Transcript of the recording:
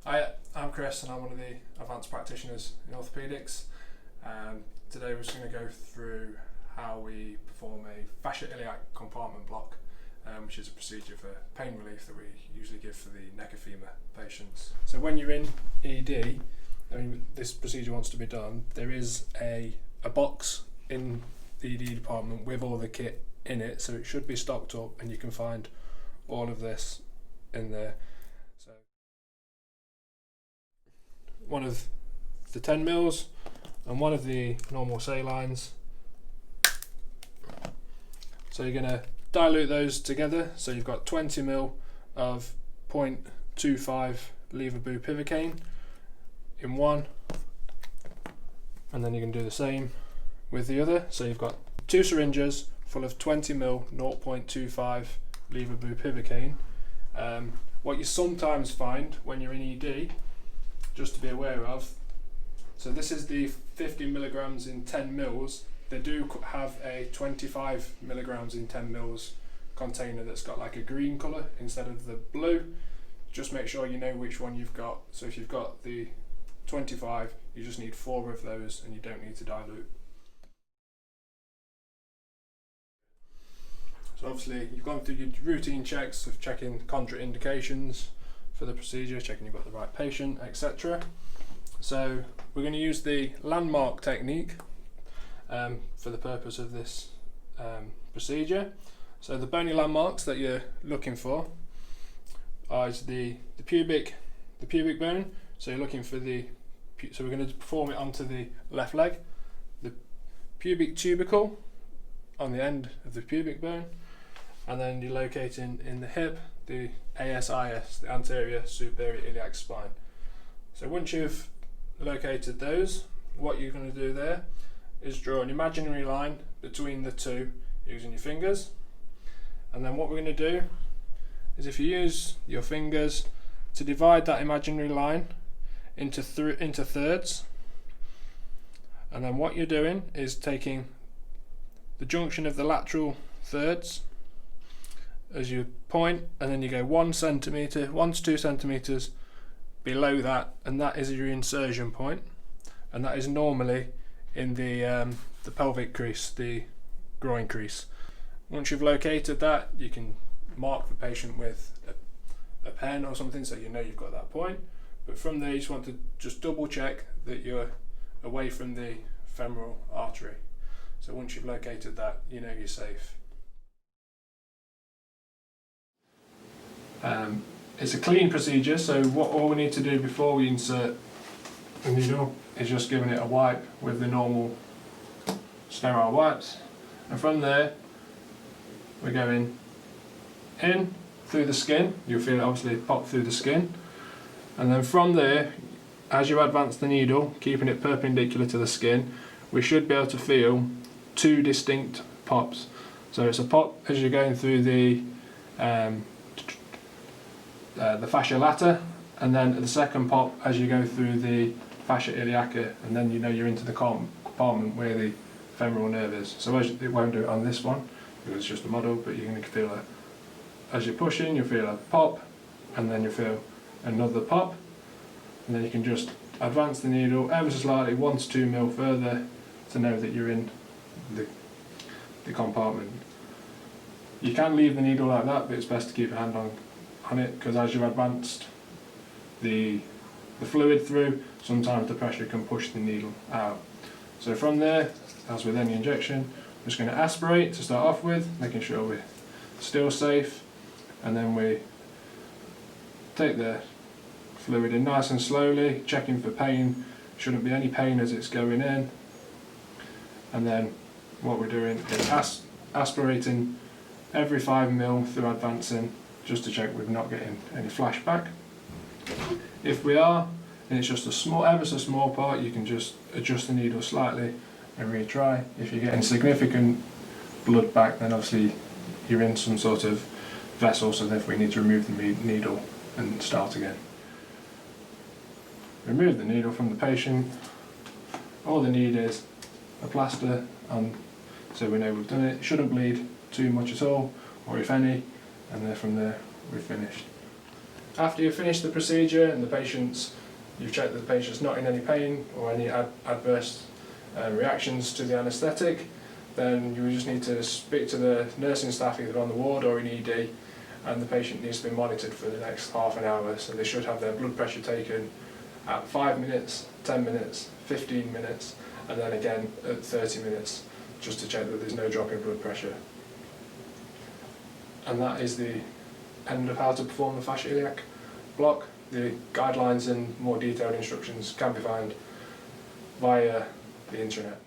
Hi, I'm Chris and I'm one of the advanced practitioners in orthopaedics. Today we're just going to go through how we perform a fascia iliac compartment block, which is a procedure for pain relief that we usually give for the neck and femur patients. So when you're in ED, this procedure wants to be done, there is a box in the ED department with all the kit in it, so it should be stocked up and you can find all of this in there. So one of the 10 mils and one of the normal salines. So you're going to dilute those together. So you've got 20 mil of 0.25 levobupivacaine in one, and then you can do the same with the other. So you've got 2 syringes full of 20 mil 0.25 levobupivacaine. What you sometimes find when you're in ED, just to be aware of, so this is the 50 milligrams in 10 mils. They do have a 25 milligrams in 10 mils container that's got like a green colour instead of the blue. Just make sure you know which one you've got. So if you've got the 25, you just need 4 of those and you don't need to dilute. So obviously you've gone through your routine checks of checking contraindications for the procedure, checking you've got the right patient, etc. So we're going to use the landmark technique for the purpose of this procedure. So the bony landmarks that you're looking for are the pubic bone. So you're looking for so we're going to perform it onto the left leg, the pubic tubercle on the end of the pubic bone, and then you're locating in the hip the ASIS, the anterior superior iliac spine. So once you've located those, what you're going to do there is draw an imaginary line between the two using your fingers. And then what we're going to do is, if you use your fingers to divide that imaginary line into thirds, and then what you're doing is taking the junction of the lateral thirds as you point, and then you go 1 to 2 centimeters below that, and that is your insertion point, and that is normally in the pelvic crease, the groin crease. Once you've located that, you can mark the patient with a pen or something so you know you've got that point. But from there, you just want to just double check that you're away from the femoral artery. So once you've located that, you know you're safe. It's a clean procedure, so all we need to do before we insert the needle is just giving it a wipe with the normal sterile wipes, and from there we're going in through the skin. You'll feel it obviously pop through the skin, and then from there, as you advance the needle, keeping it perpendicular to the skin, we should be able to feel 2 distinct pops. So it's a pop as you're going through the fascia lata, and then the second pop as you go through the fascia iliaca, and then you know you're into the compartment where the femoral nerve is. So it won't do it on this one because it's just a model, but you're going to feel as you're pushing, you'll feel a pop, and then you'll feel another pop, and then you can just advance the needle ever so slightly, 1 to 2 mil further, to know that you're in the compartment. You can leave the needle like that, but it's best to keep your hand on it, because as you've advanced the fluid through, sometimes the pressure can push the needle out. So from there, as with any injection, I'm just going to aspirate to start off with, making sure we're still safe, and then we take the fluid in nice and slowly, checking for pain. Shouldn't be any pain as it's going in, and then what we're doing is aspirating every 5 mil through advancing, just to check we're not getting any flashback. If we are, and it's just ever so small part, you can just adjust the needle slightly and retry. If you're getting significant blood back, then obviously you're in some sort of vessel, so therefore we need to remove the needle and start again. Remove the needle from the patient. All they need is a plaster on, so we know we've done it. It shouldn't bleed too much at all, or if any, and then from there we're finished. After you've finished the procedure and you've checked that the patient's not in any pain or any adverse reactions to the anaesthetic, then you just need to speak to the nursing staff either on the ward or in ED, and the patient needs to be monitored for the next half an hour. So they should have their blood pressure taken at 5 minutes, 10 minutes, 15 minutes, and then again at 30 minutes, just to check that there's no drop in blood pressure. And that is the end of how to perform the fascia iliac block. The guidelines and more detailed instructions can be found via the internet.